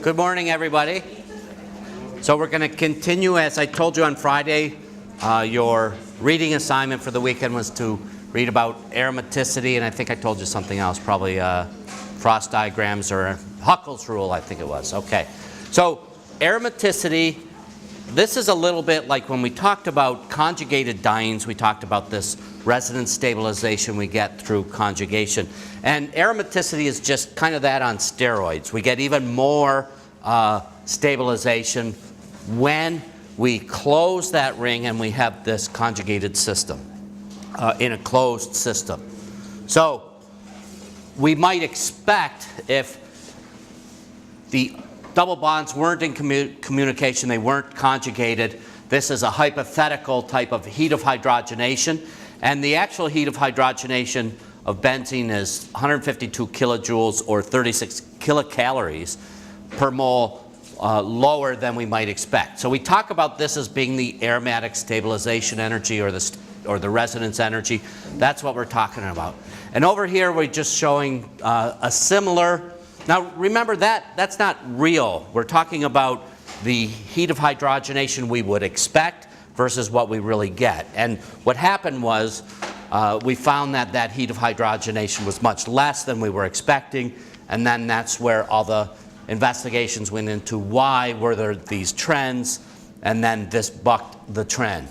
Good morning, everybody. So we're going to continue, as I told you on Friday, your reading assignment for the weekend was to read about aromaticity, and I think I told you something else, probably frost diagrams or Huckel's rule, I think it was. Okay. So aromaticity, this is a little bit like when we talked about conjugated dienes, we talked about this resonance stabilization we get through conjugation. And aromaticity is just kind of that on steroids. We get even more stabilization when we close that ring and we have this conjugated system in a closed system. So we might expect, if the double bonds weren't in communication, they weren't conjugated, this is a hypothetical type of heat of hydrogenation. And the actual heat of hydrogenation of benzene is 152 kilojoules or 36 kilocalories per mole lower than we might expect. So we talk about this as being the aromatic stabilization energy or the resonance energy. That's what we're talking about. And over here we're just showing a similar. Now remember that's not real. We're talking about the heat of hydrogenation we would expect versus what we really get. And what happened was we found that that heat of hydrogenation was much less than we were expecting, and then that's where all the investigations went into why were there these trends, and then this bucked the trend.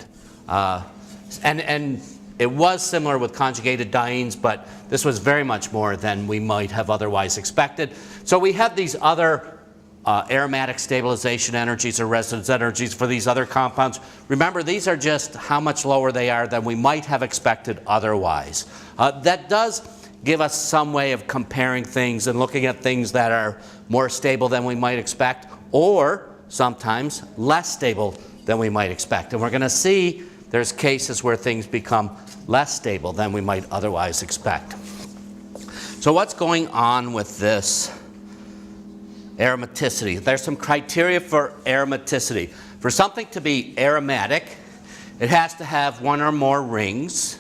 And it was similar with conjugated dienes, but this was very much more than we might have otherwise expected. So we have these other aromatic stabilization energies or resonance energies for these other compounds. Remember, these are just how much lower they are than we might have expected otherwise. That does give us some way of comparing things and looking at things that are more stable than we might expect, or sometimes less stable than we might expect. And we're going to see there's cases where things become less stable than we might otherwise expect. So what's going on with this aromaticity? There's some criteria for aromaticity. For something to be aromatic, it has to have one or more rings.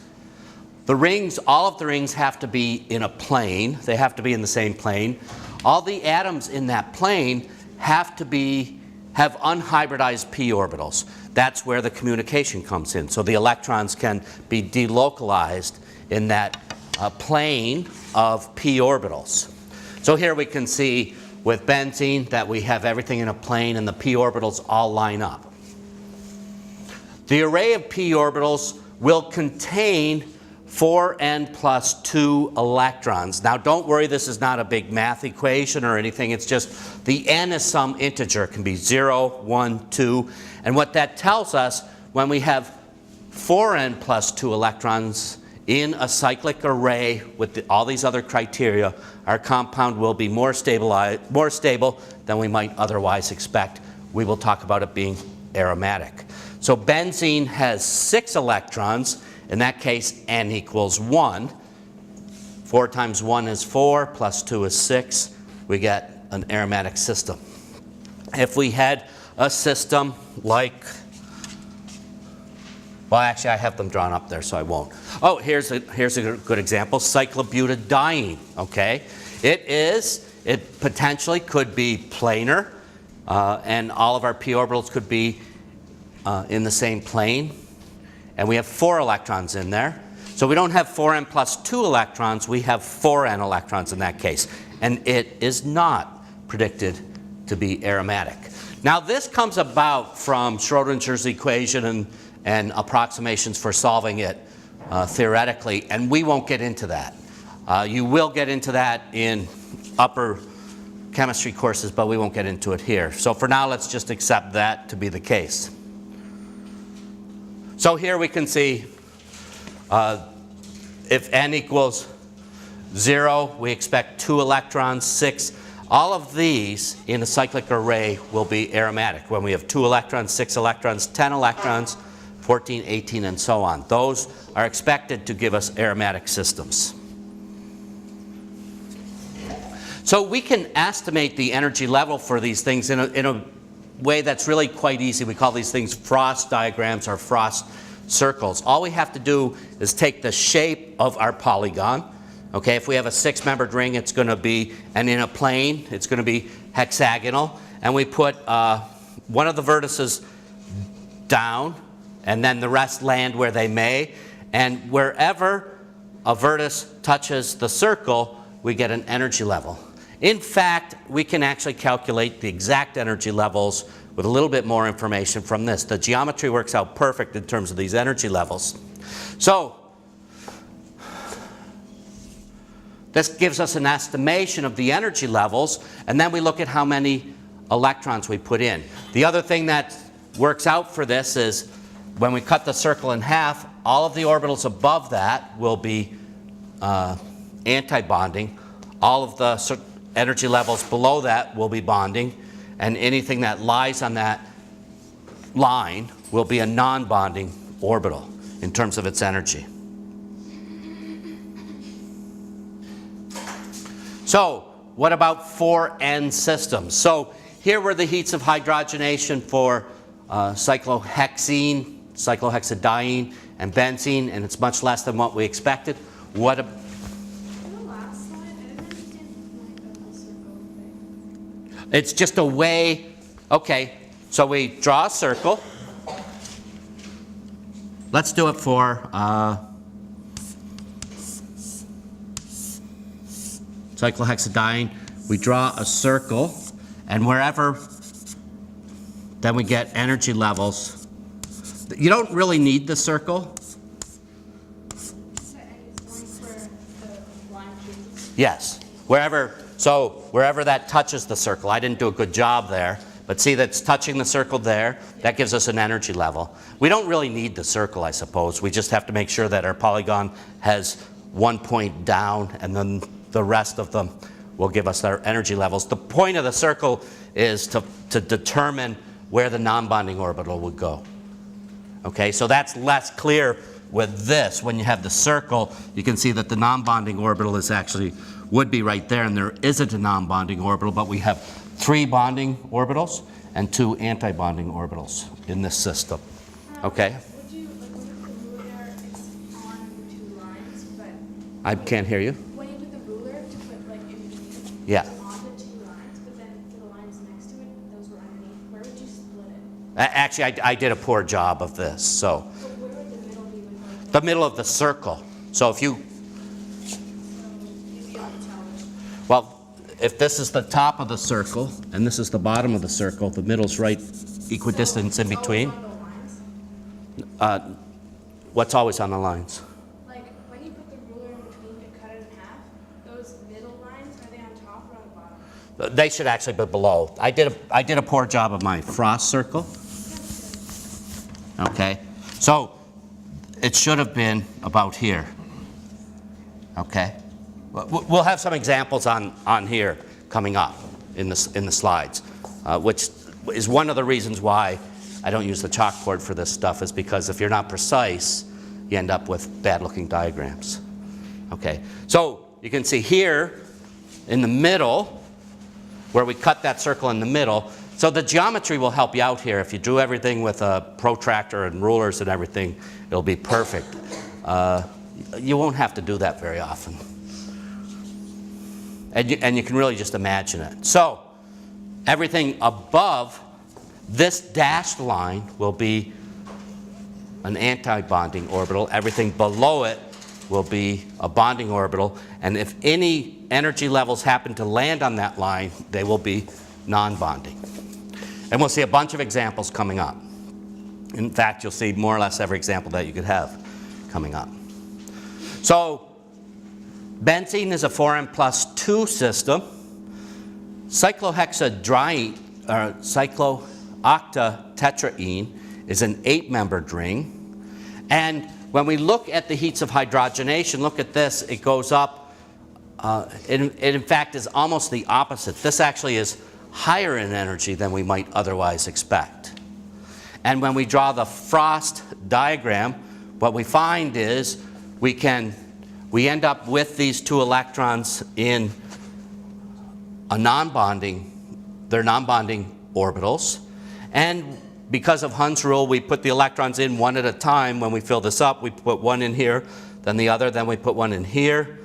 The rings, all of the rings have to be in a plane. They have to be in the same plane. All the atoms in that plane have to have unhybridized p orbitals. That's where the communication comes in. So the electrons can be delocalized in that plane of p orbitals. So here we can see with benzene that we have everything in a plane and the p orbitals all line up. The array of p orbitals will contain 4n plus 2 electrons. Now don't worry, this is not a big math equation or anything. It's just the n is some integer. It can be 0, 1, 2. And what that tells us, when we have 4n plus 2 electrons in a cyclic array with all these other criteria, our compound will be more stable than we might otherwise expect. We will talk about it being aromatic. So benzene has 6 electrons. In that case, n equals 1. 4 times 1 is 4, plus 2 is 6. We get an aromatic system. If we had a system like, well, actually, I have them drawn up there, so I won't. Oh, here's a good example, cyclobutadiene, okay? It potentially could be planar, and all of our p orbitals could be in the same plane. And we have 4 electrons in there. So we don't have 4n plus 2 electrons, we have 4n electrons in that case. And it is not predicted to be aromatic. Now this comes about from Schrodinger's equation and approximations for solving it theoretically, and we won't get into that. You will get into that in upper chemistry courses, but we won't get into it here. So for now, let's just accept that to be the case. So here we can see if n equals 0, we expect 2 electrons, 6. All of these in a cyclic array will be aromatic. When we have 2 electrons, 6 electrons, 10 electrons, 14, 18, and so on. Those are expected to give us aromatic systems. So we can estimate the energy level for these things in a way that's really quite easy. We call these things frost diagrams or frost circles. All we have to do is take the shape of our polygon. Okay, if we have a 6-membered ring, it's going to be, and in a plane, it's going to be hexagonal. and we put one of the vertices down, and then the rest land where they may. And wherever a vertex touches the circle, we get an energy level. In fact, we can actually calculate the exact energy levels with a little bit more information from this. The geometry works out perfect in terms of these energy levels. So this gives us an estimation of the energy levels, and then we look at how many electrons we put in. The other thing that works out for this is when we cut the circle in half, all of the orbitals above that will be anti-bonding. All of the energy levels below that will be bonding, and anything that lies on that line will be a non-bonding orbital in terms of its energy. So what about 4N systems? So here were the heats of hydrogenation for cyclohexene, cyclohexadiene, and benzene, and it's much less than what we expected. What a, it's just a way, okay, so we draw a circle. Let's do it for cyclohexadiene. We draw a circle, and wherever, then we get energy levels. You don't really need the circle. Yes, wherever that touches the circle. I didn't do a good job there, but see that's touching the circle there. That gives us an energy level. We don't really need the circle, I suppose. We just have to make sure that our polygon has one point down, and then the rest of them will give us our energy levels. The point of the circle is to determine where the non-bonding orbital would go. Okay, so that's less clear with this. When you have the circle, you can see that the non-bonding orbital is actually, would be right there, and there isn't a non-bonding orbital, but we have 3 bonding orbitals and 2 anti-bonding orbitals in this system. Okay? Would you, like, when you put the ruler there, it's on 2 lines, but... I can't hear you. When you put the ruler to put, like, in between, Yeah. it's on the 2 lines, but then for the lines next to it, those were underneath. Where would you split it? Actually, I did a poor job of this, so. So where would the middle be with, like, The middle of the circle. So if you, you'd be able to tell which... well, if this is the top of the circle, and this is the bottom of the circle, the middle's right equidistant in between. On the lines? What's always on the lines? Like, when you put the ruler in between to cut it in half, those middle lines, are they on top or on the bottom? They should actually be below. I did a poor job of my frost circle. Okay, so it should have been about here. Okay, we'll have some examples on here coming up in the slides, which is one of the reasons why I don't use the chalkboard for this stuff, is because if you're not precise, you end up with bad-looking diagrams. Okay, so you can see here in the middle, where we cut that circle in the middle. So the geometry will help you out here. If you drew everything with a protractor and rulers and everything, it'll be perfect. You won't have to do that very often. And you can really just imagine it. So everything above this dashed line will be an anti-bonding orbital. Everything below it will be a bonding orbital. And if any energy levels happen to land on that line, they will be non-bonding. And we'll see a bunch of examples coming up. In fact, you'll see more or less every example that you could have coming up. So benzene is a 4n+2 system. Cyclohexadiene, or cyclooctatetraene, is an 8-membered ring. And when we look at the heats of hydrogenation, look at this, it goes up. It in fact is almost the opposite. This actually is higher in energy than we might otherwise expect. And when we draw the frost diagram, what we find is we end up with these 2 electrons in a they're non-bonding orbitals. And because of Hund's rule, we put the electrons in one at a time. When we fill this up, we put one in here, then the other, then we put one in here,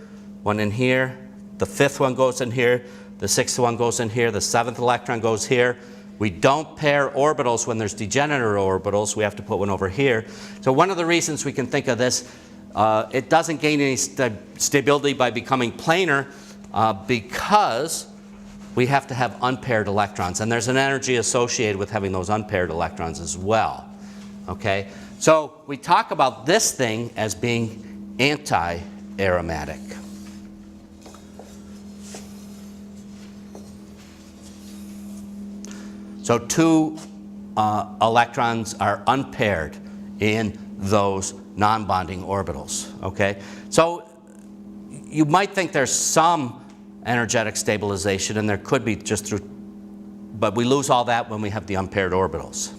the 5th one goes in here, The 6th one goes in here. The 7th electron goes here. We don't pair orbitals when there's degenerate orbitals. We have to put one over here. So one of the reasons we can think of this, it doesn't gain any stability by becoming planar because we have to have unpaired electrons. And there's an energy associated with having those unpaired electrons as well. Okay? So we talk about this thing as being anti-aromatic. So 2 electrons are unpaired in those non-bonding orbitals. Okay? So you might think there's some energetic stabilization, and there could be just through, but we lose all that when we have the unpaired orbitals.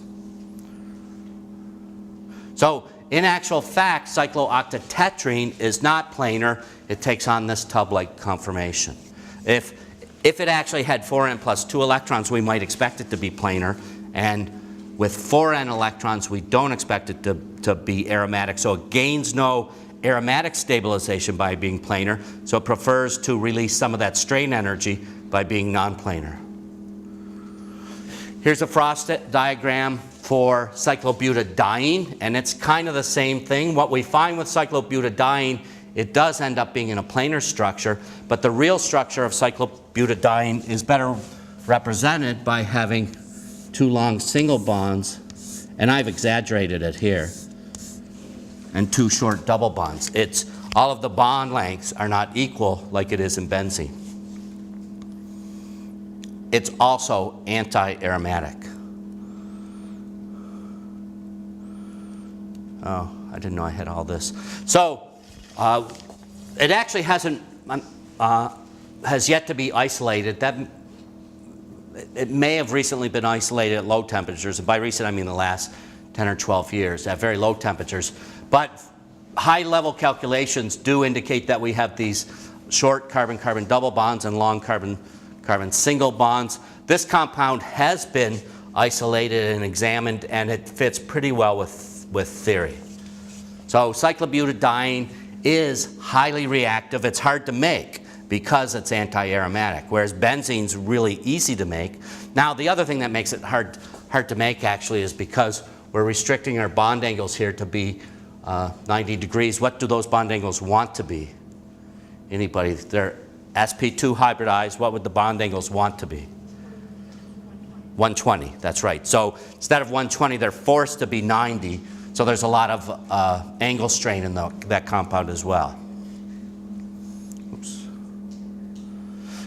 So in actual fact, cyclooctatetrene is not planar. It takes on this tub-like conformation. If it actually had 4n plus 2 electrons, we might expect it to be planar. And with 4n electrons, we don't expect it to be aromatic. So it gains no aromatic stabilization by being planar. So it prefers to release some of that strain energy by being non-planar. Here's a Frost diagram for cyclobutadiene, and it's kind of the same thing. What we find with cyclobutadiene, it does end up being in a planar structure, but the real structure of cyclobutadiene is better represented by having 2 long single bonds, and I've exaggerated it here, and 2 short double bonds. It's all of the bond lengths are not equal like it is in benzene. It's also anti-aromatic. Oh, I didn't know I had all this. So it actually hasn't has yet to be isolated. It may have recently been isolated at low temperatures. And by recent, I mean the last 10 or 12 years at very low temperatures. But high-level calculations do indicate that we have these short carbon-carbon double bonds and long carbon-carbon single bonds. This compound has been isolated and examined, and it fits pretty well with theory. So cyclobutadiene is highly reactive. It's hard to make because it's anti-aromatic, whereas benzene's really easy to make. Now, the other thing that makes it hard to make actually is because we're restricting our bond angles here to be 90 degrees. What do those bond angles want to be? Anybody? They're sp2 hybridized. What would the bond angles want to be? 120, that's right. So instead of 120, they're forced to be 90. So there's a lot of angle strain in that compound as well. Oops.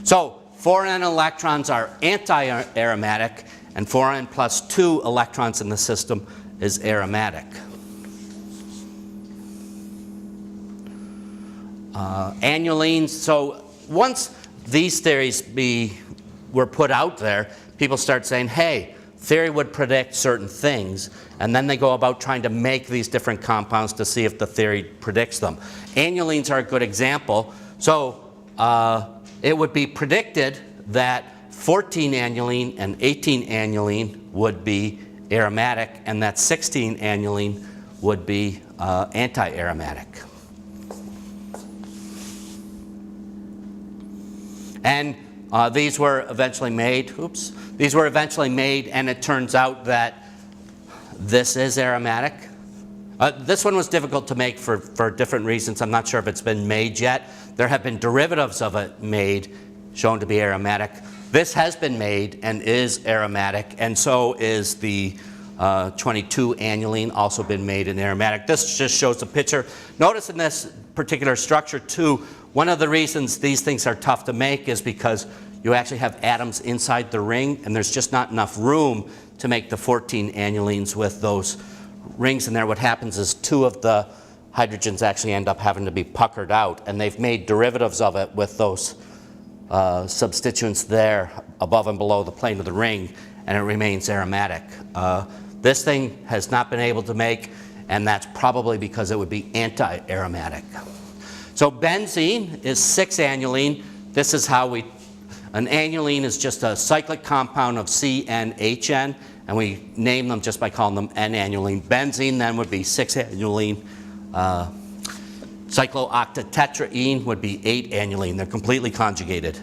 So 4n electrons are anti-aromatic, and 4n plus 2 electrons in the system is aromatic. Annulenes, so once these theories were put out there, people start saying, hey, theory would predict certain things, and then they go about trying to make these different compounds to see if the theory predicts them. Annulenes are a good example. So it would be predicted that 14 annuline and 18 annuline would be aromatic, and that 16 annuline would be anti-aromatic. And these were eventually made. Oops. These were eventually made, and it turns out that this is aromatic. This one was difficult to make for different reasons. I'm not sure if it's been made yet. There have been derivatives of it made, shown to be aromatic. This has been made and is aromatic, and so is the 22 annuline, also been made in aromatic. This just shows the picture. Notice in this particular structure too, one of the reasons these things are tough to make is because you actually have atoms inside the ring, and there's just not enough room to make the 14 annulines with those rings in there. What happens is 2 of the hydrogens actually end up having to be puckered out, and they've made derivatives of it with those substituents there above and below the plane of the ring, and it remains aromatic. This thing has not been able to make, and that's probably because it would be anti-aromatic. So benzene is 6-annuline. This is how an annuline is just a cyclic compound of C and HN, and we name them just by calling them N-annuline. Benzene then would be 6-annuline. Cyclooctatetraene would be 8-annuline. They're completely conjugated.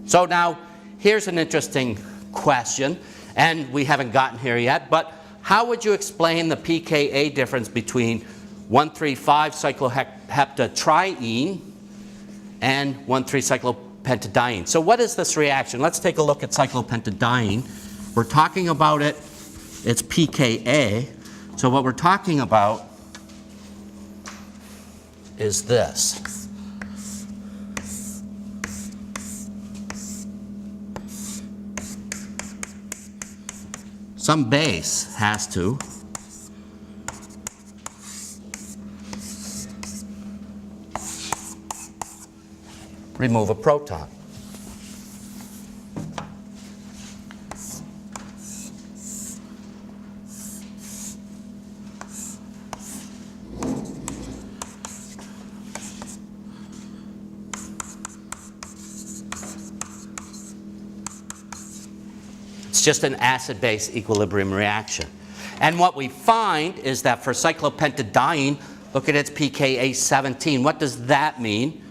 So now, here's an interesting question, and we haven't gotten here yet, but how would you explain the pKa difference between 1,3,5-cycloheptatriene and 1,3-cyclopentadiene? So what is this reaction? Let's take a look at cyclopentadiene. We're talking about it, it's pKa. So what we're talking about is this. Some base has to remove a proton. It's just an acid-base equilibrium reaction. And what we find is that for cyclopentadiene, look at its pKa 17. What does that mean?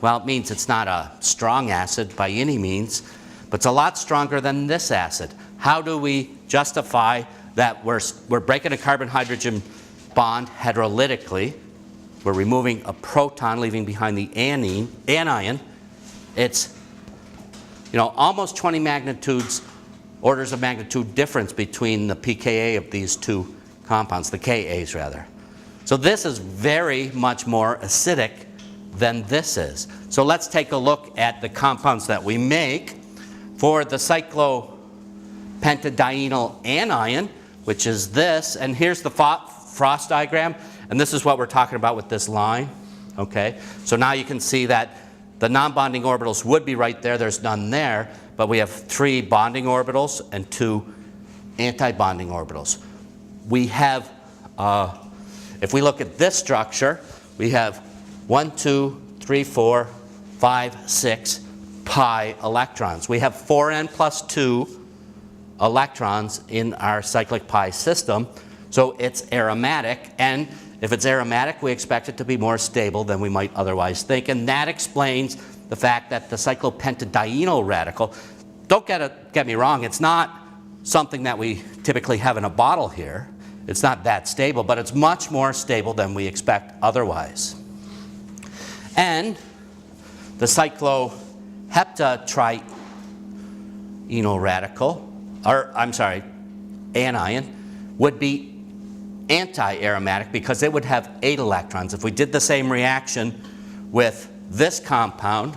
Well, it means it's not a strong acid by any means, but it's a lot stronger than this acid. How do we justify that we're breaking a carbon-hydrogen bond heterolytically? We're removing a proton, leaving behind the anion. It's, almost 20 orders of magnitude difference between the pKa of these two compounds, the Kas rather. So this is very much more acidic than this is. So let's take a look at the compounds that we make. For the cyclopentadienyl anion, which is this, and here's the Frost diagram, and this is what we're talking about with this line. Okay, so now you can see that the non-bonding orbitals would be right there. There's none there, but we have 3 bonding orbitals and 2 anti-bonding orbitals. We have, if we look at this structure, we have 1, 2, 3, 4, 5, 6 pi electrons. We have 4n plus 2 electrons in our cyclic pi system, so it's aromatic, and if it's aromatic, we expect it to be more stable than we might otherwise think, and that explains the fact that the cyclopentadienyl radical, don't get me wrong, it's not something that we typically have in a bottle here. It's not that stable, but it's much more stable than we expect otherwise. And the cycloheptatrienol radical, anion, would be anti-aromatic because it would have 8 electrons. If we did the same reaction with this compound,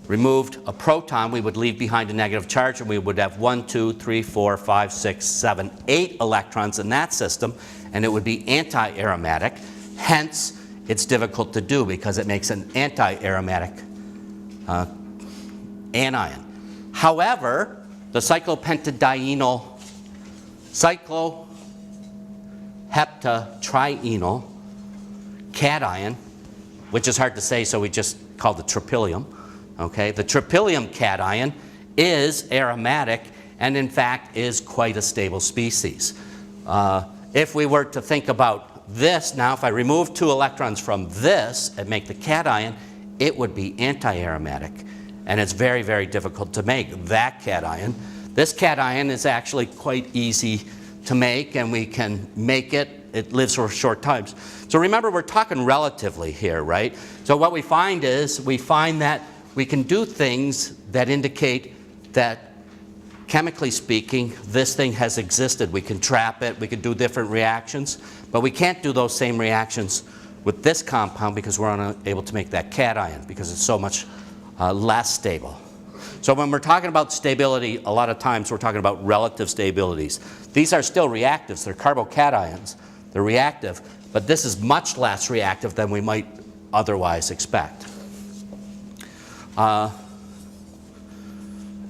removed a proton, we would leave behind a negative charge, and we would have 1, 2, 3, 4, 5, 6, 7, 8 electrons in that system, and it would be anti-aromatic. Hence, it's difficult to do because it makes an anti-aromatic anion. However, the cyclopentadienyl cycloheptatrienol cation, which is hard to say, so we just called it tryptilium. Okay, the tryptilium cation is aromatic and in fact is quite a stable species. If we were to think about this now, if I remove 2 electrons from this and make the cation, it would be anti-aromatic, and it's very, very difficult to make that cation. This cation is actually quite easy to make, and we can make it. It lives for short times. So remember, we're talking relatively here, right? So what we find is that we can do things that indicate that, chemically speaking, this thing has existed. We can trap it, we can do different reactions, but we can't do those same reactions with this compound because we're unable to make that cation because it's so much less stable. So when we're talking about stability, a lot of times we're talking about relative stabilities. These are still reactives, they're carbocations, they're reactive, but this is much less reactive than we might otherwise expect.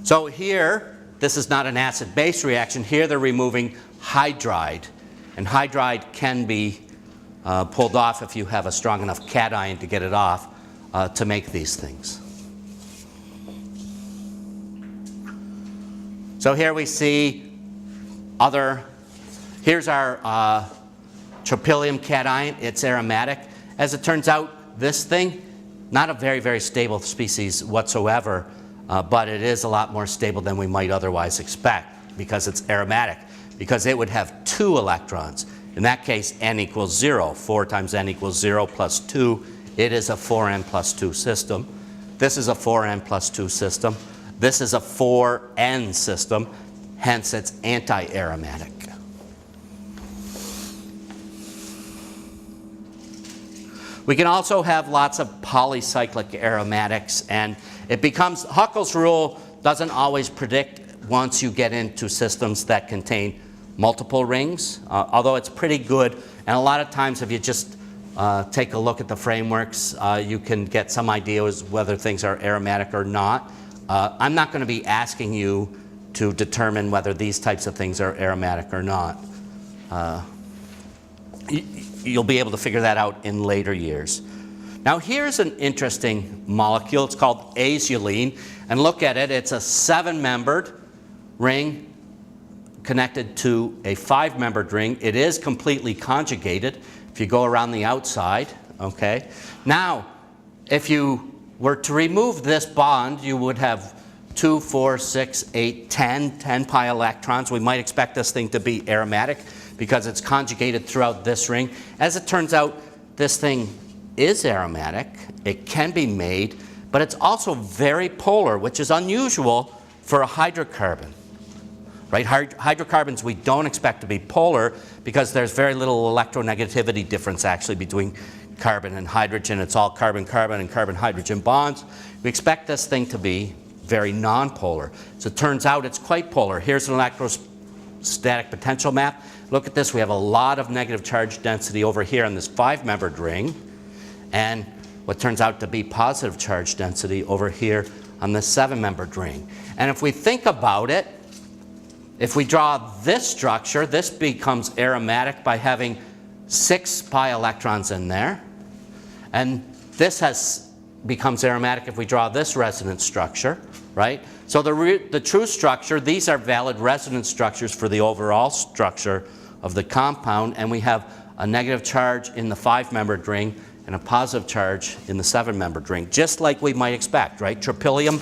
So here, this is not an acid-base reaction. Here they're removing hydride, and hydride can be pulled off if you have a strong enough cation to get it off to make these things. So here we see here's our tryptilium cation. It's aromatic. As it turns out, this thing, not a very, very stable species whatsoever. but it is a lot more stable than we might otherwise expect because it's aromatic, because it would have 2 electrons. In that case, n equals 0. 4 times n equals 0 plus 2. It is a 4n plus 2 system. This is a 4n plus 2 system. This is a 4n system. Hence, it's anti-aromatic. We can also have lots of polycyclic aromatics, and it becomes, Huckel's rule doesn't always predict once you get into systems that contain multiple rings, although it's pretty good. And a lot of times if you just take a look at the frameworks, you can get some idea as whether things are aromatic or not. I'm not going to be asking you to determine whether these types of things are aromatic or not. You'll be able to figure that out in later years. Now here's an interesting molecule. It's called azulene. And look at it. It's a 7-membered ring connected to a 5-membered ring. It is completely conjugated if you go around the outside. Okay. Now, if you were to remove this bond, you would have 2, 4, 6, 8, 10 pi electrons. We might expect this thing to be aromatic because it's conjugated throughout this ring. As it turns out, this thing is aromatic. It can be made, but it's also very polar, which is unusual for a hydrocarbon. Right? Hydrocarbons we don't expect to be polar because there's very little electronegativity difference actually between carbon and hydrogen. It's all carbon-carbon and carbon-hydrogen bonds. We expect this thing to be very nonpolar. So it turns out it's quite polar. Here's an electrostatic potential map. Look at this. We have a lot of negative charge density over here on this 5-membered ring, and what turns out to be positive charge density over here on this 7-membered ring. And if we think about it, if we draw this structure, this becomes aromatic by having 6 pi electrons in there. And this becomes aromatic if we draw this resonance structure, right? So the true structure, these are valid resonance structures for the overall structure of the compound, and we have a negative charge in the 5-membered ring and a positive charge in the 7-membered ring, just like we might expect, right? Tropylium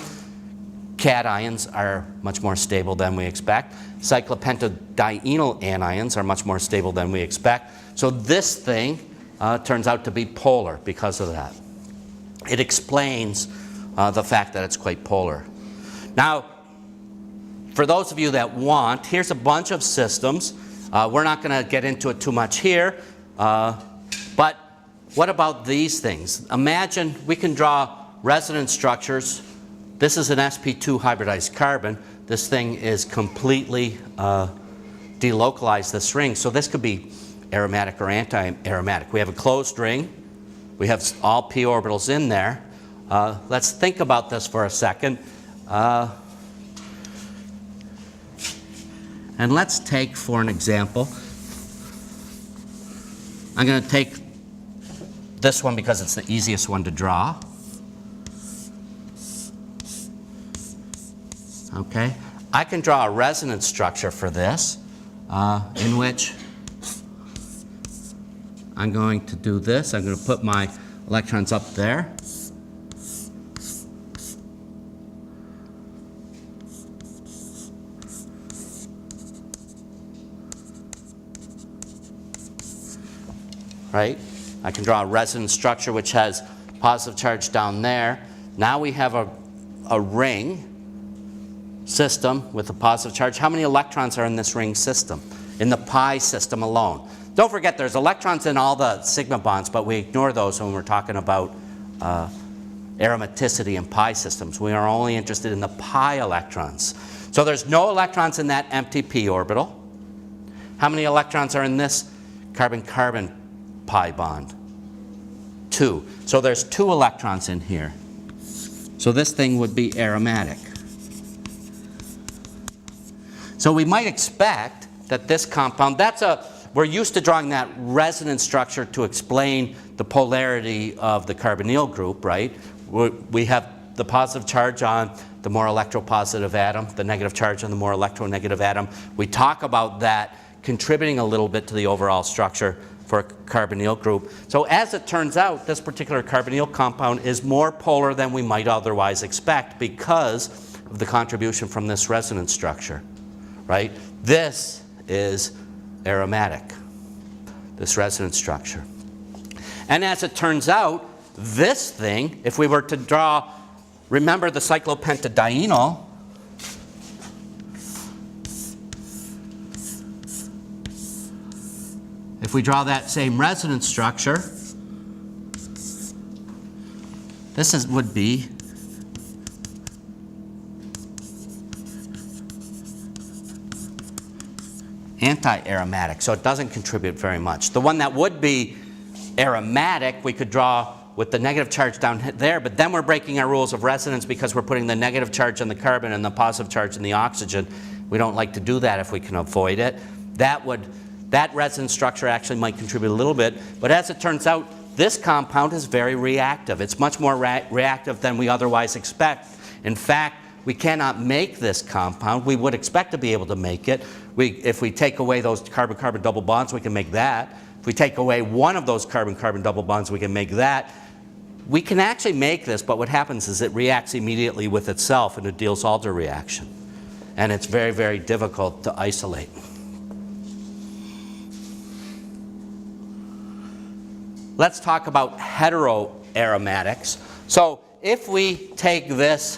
cations are much more stable than we expect. Cyclopentadienyl anions are much more stable than we expect. So this thing turns out to be polar because of that. It explains the fact that it's quite polar. Now, for those of you that want, here's a bunch of systems. We're not going to get into it too much here, but what about these things? Imagine we can draw resonance structures. This is an sp2 hybridized carbon. This thing is completely delocalized, this ring. So this could be aromatic or anti-aromatic. We have a closed ring. We have all p orbitals in there. Let's think about this for a second. And let's take, for an example, I'm going to take this one because it's the easiest one to draw. Okay, I can draw a resonance structure for this in which I'm going to do this. I'm going to put my electrons up there. Right? I can draw a resonance structure which has positive charge down there. Now we have a ring system with a positive charge. How many electrons are in this ring system? In the pi system alone. Don't forget there's electrons in all the sigma bonds, but we ignore those when we're talking about aromaticity and pi systems. We are only interested in the pi electrons. So there's no electrons in that empty p orbital. How many electrons are in this carbon-carbon pi bond? 2. So there's 2 electrons in here. So this thing would be aromatic. So we might expect that this compound, we're used to drawing that resonance structure to explain the polarity of the carbonyl group, right? We have the positive charge on the more electropositive atom, the negative charge on the more electronegative atom. We talk about that contributing a little bit to the overall structure for a carbonyl group. So as it turns out, this particular carbonyl compound is more polar than we might otherwise expect because of the contribution from this resonance structure, right? This is aromatic, this resonance structure. And as it turns out, this thing, if we were to draw, remember the cyclopentadienyl, if we draw that same resonance structure, this would be anti-aromatic, so it doesn't contribute very much. The one that would be aromatic, we could draw with the negative charge down there, but then we're breaking our rules of resonance because we're putting the negative charge on the carbon and the positive charge in the oxygen. We don't like to do that if we can avoid it. That resonance structure actually might contribute a little bit, but as it turns out, this compound is very reactive. It's much more reactive than we otherwise expect. In fact, we cannot make this compound. We would expect to be able to make it. If we take away those carbon-carbon double bonds, we can make that. If we take away one of those carbon-carbon double bonds, we can make that. We can actually make this, but what happens is it reacts immediately with itself in a Diels-Alder reaction. And it's very, very difficult to isolate. Let's talk about heteroaromatics. So if we take this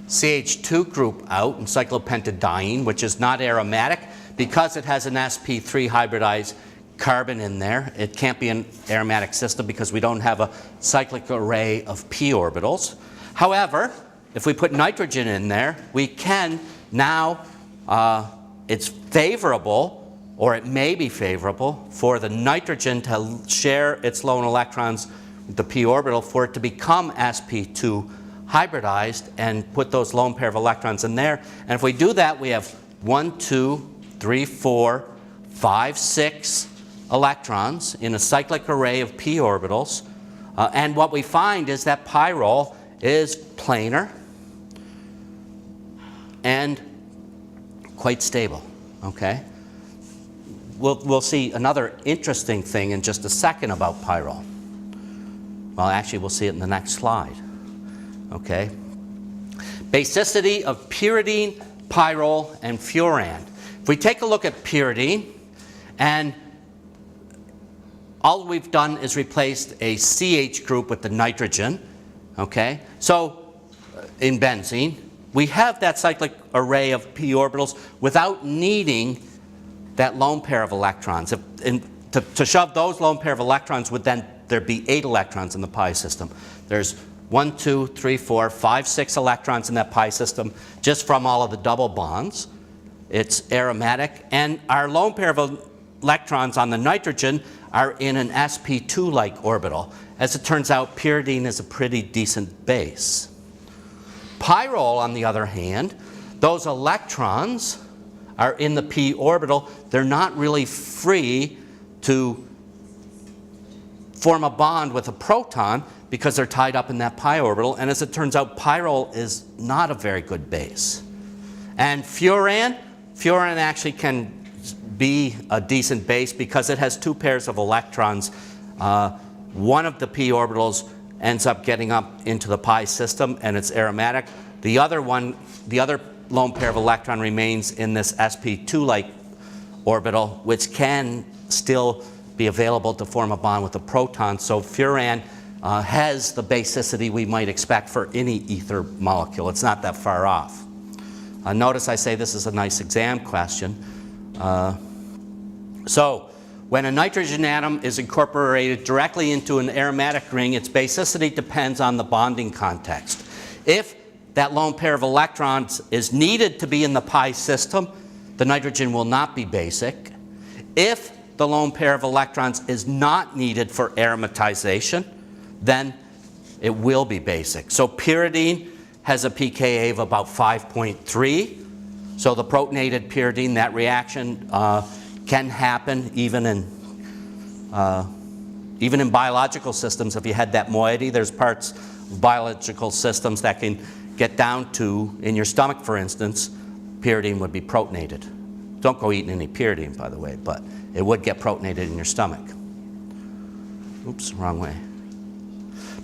CH2 group out in cyclopentadiene, which is not aromatic, because it has an sp3 hybridized carbon in there, it can't be an aromatic system because we don't have a cyclic array of p orbitals. However, if we put nitrogen in there, we can now, it's favorable, or it may be favorable, for the nitrogen to share its lone electrons with the p orbital for it to become sp2 hybridized and put those lone pair of electrons in there. And if we do that, we have 1, 2, 3, 4, 5, 6 electrons in a cyclic array of p orbitals. And what we find is that pyrrole is planar and quite stable, okay? We'll see another interesting thing in just a second about pyrrole. Well, actually, we'll see it in the next slide, okay? Basicity of pyridine, pyrrole, and furan. If we take a look at pyridine, and all we've done is replaced a CH group with the nitrogen, okay? So in benzene, we have that cyclic array of p orbitals without needing that lone pair of electrons. To shove those lone pair of electrons would then there'd be 8 electrons in the pi system. There's 1, 2, 3, 4, 5, 6 electrons in that pi system just from all of the double bonds. It's aromatic, and our lone pair of electrons on the nitrogen are in an sp2-like orbital. As it turns out, pyridine is a pretty decent base. Pyrrole, on the other hand, those electrons are in the p orbital. They're not really free to form a bond with a proton because they're tied up in that pi orbital. And as it turns out, pyrrole is not a very good base. And furan actually can be a decent base because it has 2 pairs of electrons. One of the p orbitals ends up getting up into the pi system and it's aromatic. The other lone pair of electron remains in this sp2-like orbital, which can still be available to form a bond with a proton. So furan has the basicity we might expect for any ether molecule. It's not that far off. Notice I say this is a nice exam question. So when a nitrogen atom is incorporated directly into an aromatic ring, its basicity depends on the bonding context. If that lone pair of electrons is needed to be in the pi system, the nitrogen will not be basic. If the lone pair of electrons is not needed for aromatization, then it will be basic. So pyridine has a pKa of about 5.3. So the protonated pyridine, that reaction can happen even in biological systems. If you had that moiety, there's parts of biological systems that can get down to, in your stomach for instance, pyridine would be protonated. Don't go eating any pyridine, by the way, but it would get protonated in your stomach. Oops, wrong way.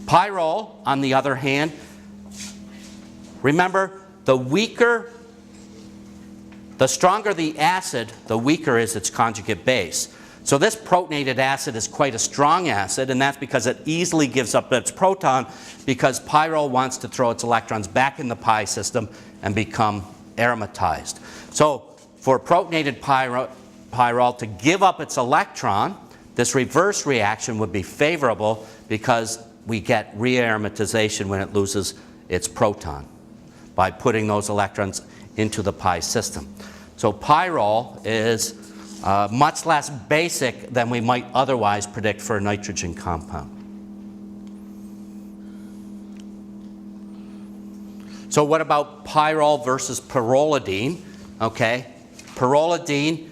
Pyrrole, on the other hand, remember, the stronger the acid, the weaker is its conjugate base. So this protonated acid is quite a strong acid, and that's because it easily gives up its proton because pyrrole wants to throw its electrons back in the pi system and become aromatized. So for protonated pyrrole to give up its electron, this reverse reaction would be favorable because we get re-aromatization when it loses its proton by putting those electrons into the pi system. So pyrrole is much less basic than we might otherwise predict for a nitrogen compound. So what about pyrrole versus pyrrolidine? Okay, pyrrolidine,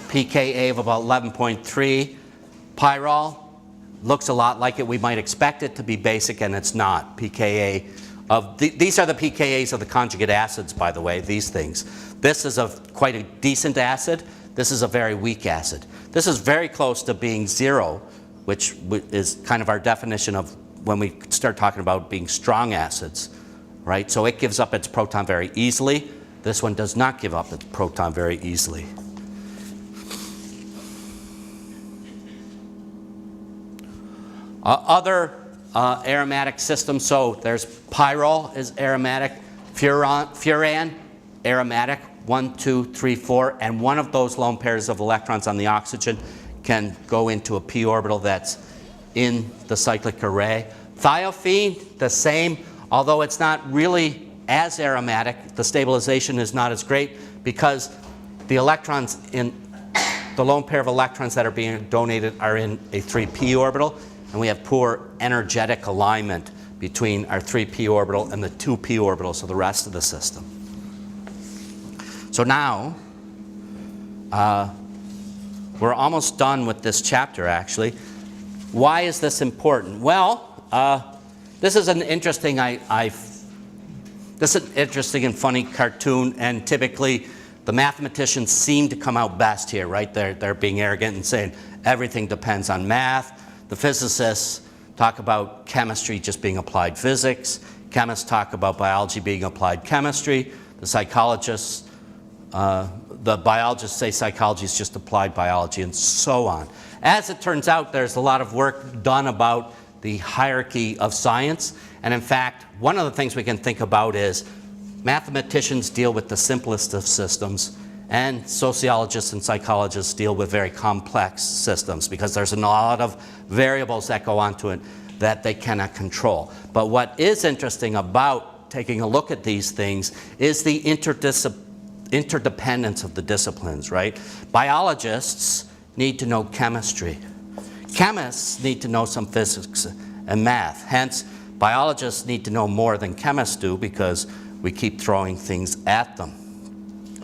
pKa of about 11.3. Pyrrole looks a lot like it. We might expect it to be basic, and it's not. pKa of these are the pKa's of the conjugate acids, by the way, these things. This is quite a decent acid. This is a very weak acid. This is very close to being 0, which is kind of our definition of when we start talking about being strong acids, right? So it gives up its proton very easily. This one does not give up its proton very easily. Other aromatic systems, so there's pyrrole is aromatic, furan aromatic, 1, 2, 3, 4, and one of those lone pairs of electrons on the oxygen can go into a p orbital that's in the cyclic array. Thiophene, the same, although it's not really as aromatic, the stabilization is not as great because the electrons in the lone pair of electrons that are being donated are in a 3p orbital, and we have poor energetic alignment between our 3p orbital and the 2p orbitals of the rest of the system. So now, we're almost done with this chapter, actually. Why is this important? Well, this is an interesting, this is an interesting and funny cartoon, and typically the mathematicians seem to come out best here, right? They're being arrogant and saying everything depends on math. The physicists talk about chemistry just being applied physics. Chemists talk about biology being applied chemistry. The psychologists, the biologists say psychology is just applied biology, and so on. As it turns out, there's a lot of work done about the hierarchy of science. And in fact, one of the things we can think about is mathematicians deal with the simplest of systems, and sociologists and psychologists deal with very complex systems because there's a lot of variables that go onto it that they cannot control. But what is interesting about taking a look at these things is the interdependence of the disciplines, right? Biologists need to know chemistry. Chemists need to know some physics and math. Hence, biologists need to know more than chemists do because we keep throwing things at them.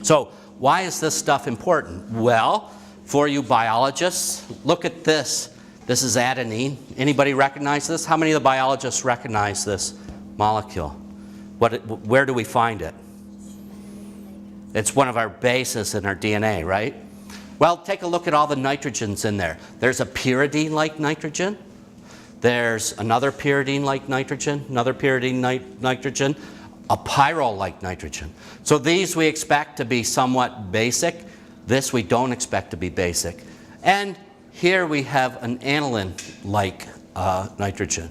So, why is this stuff important? Well, for you biologists, look at this. This is adenine. Anybody recognize this? How many of the biologists recognize this molecule? Where do we find it? It's one of our bases in our DNA, right? Well, take a look at all the nitrogens in there. There's a pyridine-like nitrogen. There's another pyridine-like nitrogen, another pyridine nitrogen, a pyrrole-like nitrogen. So these we expect to be somewhat basic. This we don't expect to be basic. And here we have an aniline-like nitrogen.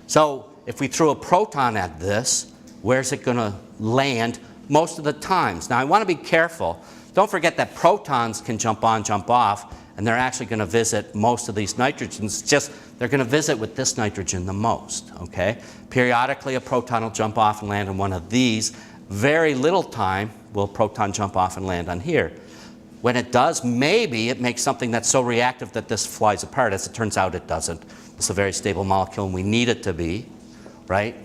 So if we threw a proton at this, where's it going to land most of the times? Now I want to be careful. Don't forget that protons can jump on, jump off, and they're actually going to visit most of these nitrogens. Just they're going to visit with this nitrogen the most, okay? Periodically a proton will jump off and land on one of these. Very little time will a proton jump off and land on here. When it does, maybe it makes something that's so reactive that this flies apart. As it turns out, it doesn't. It's a very stable molecule, and we need it to be, right?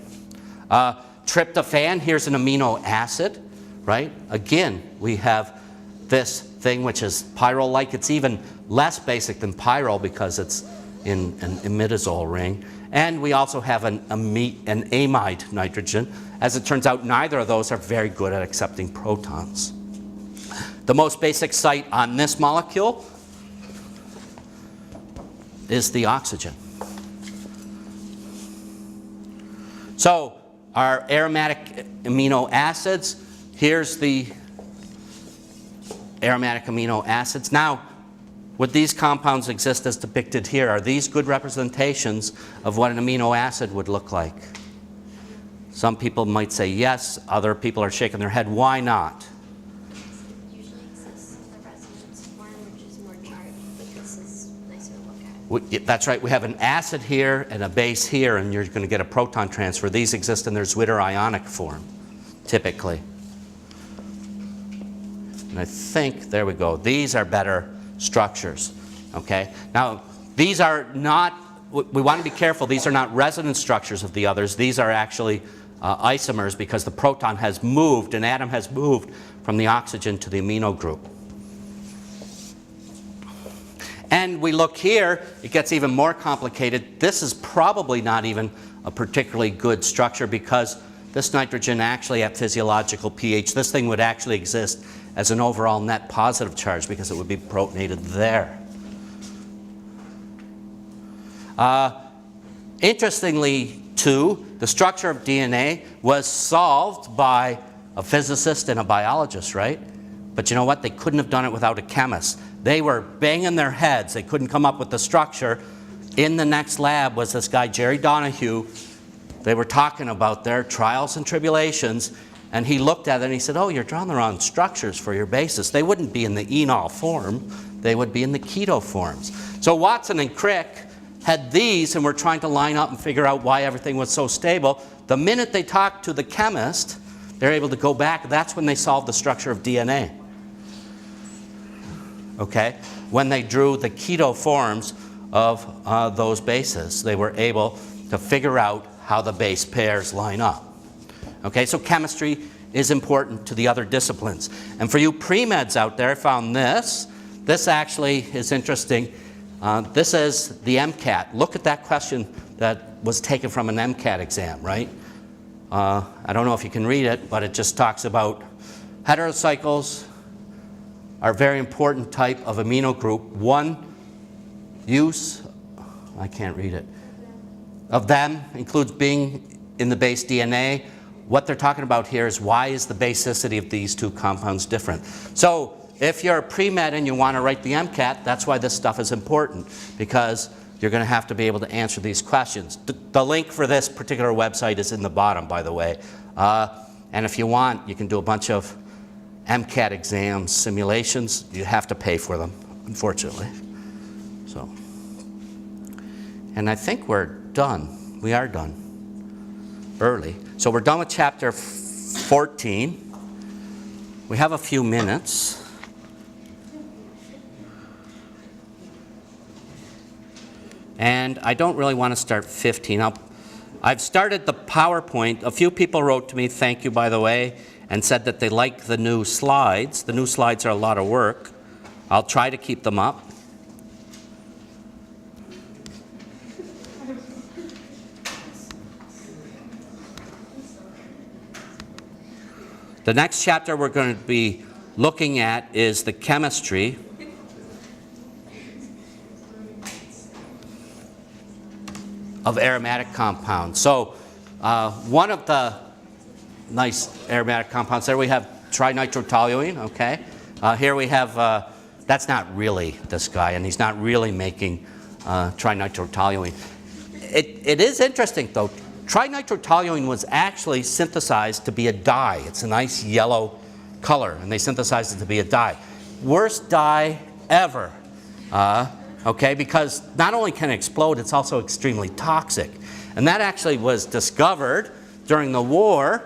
Tryptophan, here's an amino acid, right? Again, we have this thing which is pyrrole-like. It's even less basic than pyrrole because it's in an imidazole ring. And we also have an amide nitrogen. As it turns out, neither of those are very good at accepting protons. The most basic site on this molecule is the oxygen. So our aromatic amino acids, here's the aromatic amino acids. Now, would these compounds exist as depicted here? Are these good representations of what an amino acid would look like? Some people might say yes, other people are shaking their head. Why not? Usually exists in the resonance form, which is more charged, but this is nicer to look at. That's right, we have an acid here and a base here, and you're going to get a proton transfer. These exist in their Zwitter ionic form, typically. And I think, there we go, these are better structures, okay? Now, these are not, we want to be careful, these are not resonance structures of the others. These are actually isomers because the proton has moved, an atom has moved from the oxygen to the amino group. And we look here, it gets even more complicated. This is probably not even a particularly good structure because this nitrogen actually at physiological pH, this thing would actually exist as an overall net positive charge because it would be protonated there. Interestingly, too, the structure of DNA was solved by a physicist and a biologist, right? But you know what? They couldn't have done it without a chemist. They were banging their heads. They couldn't come up with the structure. In the next lab was this guy, Jerry Donahue. They were talking about their trials and tribulations, and he looked at it and he said, oh, you're drawing the wrong structures for your bases. They wouldn't be in the enol form. They would be in the keto forms. So Watson and Crick had these and were trying to line up and figure out why everything was so stable. The minute they talked to the chemist, they're able to go back. That's when they solved the structure of DNA. Okay? When they drew the keto forms of those bases, they were able to figure out how the base pairs line up. Okay, so chemistry is important to the other disciplines. And for you pre-meds out there, I found this. This actually is interesting. This is the MCAT. Look at that question that was taken from an MCAT exam, right? I don't know if you can read it, but it just talks about heterocycles are a very important type of amino group. One use, I can't read it, of them includes being in the base DNA. What they're talking about here is why is the basicity of these two compounds different? So if you're a pre-med and you want to write the MCAT, that's why this stuff is important, because you're going to have to be able to answer these questions. The link for this particular website is in the bottom, by the way. And if you want, you can do a bunch of MCAT exams, simulations. You have to pay for them, unfortunately. So, and I think we're done. We are done early. So we're done with chapter 14. We have a few minutes. And I don't really want to start 15. I've started the PowerPoint. A few people wrote to me, thank you by the way, and said that they like the new slides. The new slides are a lot of work. I'll try to keep them up. The next chapter we're going to be looking at is the chemistry of aromatic compounds. So one of the nice aromatic compounds there, we have trinitrotoluene, okay? Here we have, that's not really this guy, and he's not really making trinitrotoluene. It is interesting though. Trinitrotoluene was actually synthesized to be a dye. It's a nice yellow color, and they synthesized it to be a dye. Worst dye ever, okay, because not only can it explode, it's also extremely toxic. And that actually was discovered during the war.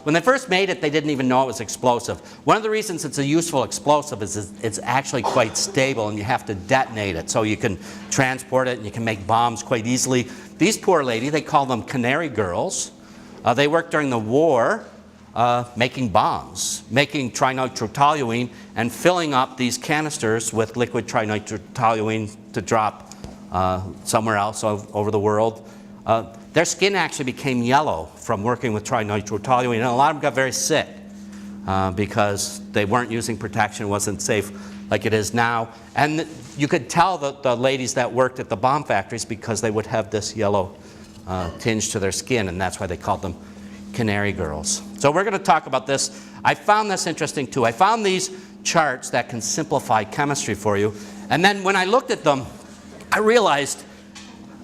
When they first made it, they didn't even know it was explosive. One of the reasons it's a useful explosive is it's actually quite stable, and you have to detonate it. So you can transport it, and you can make bombs quite easily. These poor ladies, they call them canary girls. They worked during the war making bombs, making trinitrotoluene, and filling up these canisters with liquid trinitrotoluene to drop somewhere else over the world. Their skin actually became yellow from working with trinitrotoluene, and a lot of them got very sick because they weren't using protection, it wasn't safe. like it is now. And you could tell the ladies that worked at the bomb factories because they would have this yellow tinge to their skin, and that's why they called them canary girls. So we're going to talk about this. I found this interesting too. I found these charts that can simplify chemistry for you. And then when I looked at them, I realized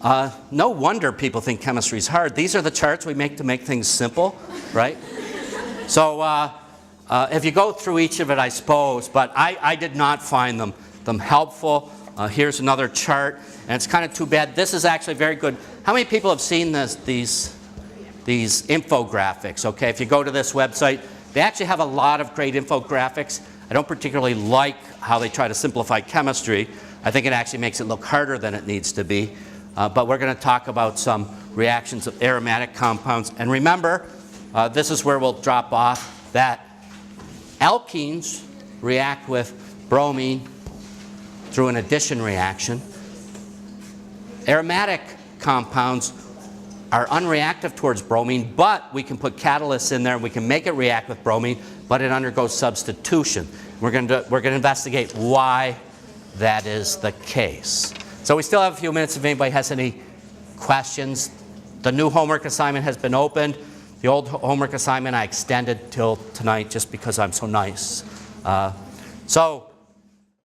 no wonder people think chemistry is hard. These are the charts we make to make things simple, right? So if you go through each of it, I suppose, but I did not find them helpful. Here's another chart, and it's kind of too bad. This is actually very good. How many people have seen these infographics? Okay, if you go to this website, they actually have a lot of great infographics. I don't particularly like how they try to simplify chemistry. I think it actually makes it look harder than it needs to be. But we're going to talk about some reactions of aromatic compounds. And remember, this is where we'll drop off, that alkenes react with bromine through an addition reaction. Aromatic compounds are unreactive towards bromine, but we can put catalysts in there and we can make it react with bromine, but it undergoes substitution. We're going to investigate why that is the case. So we still have a few minutes if anybody has any questions. The new homework assignment has been opened. The old homework assignment I extended till tonight just because I'm so nice. So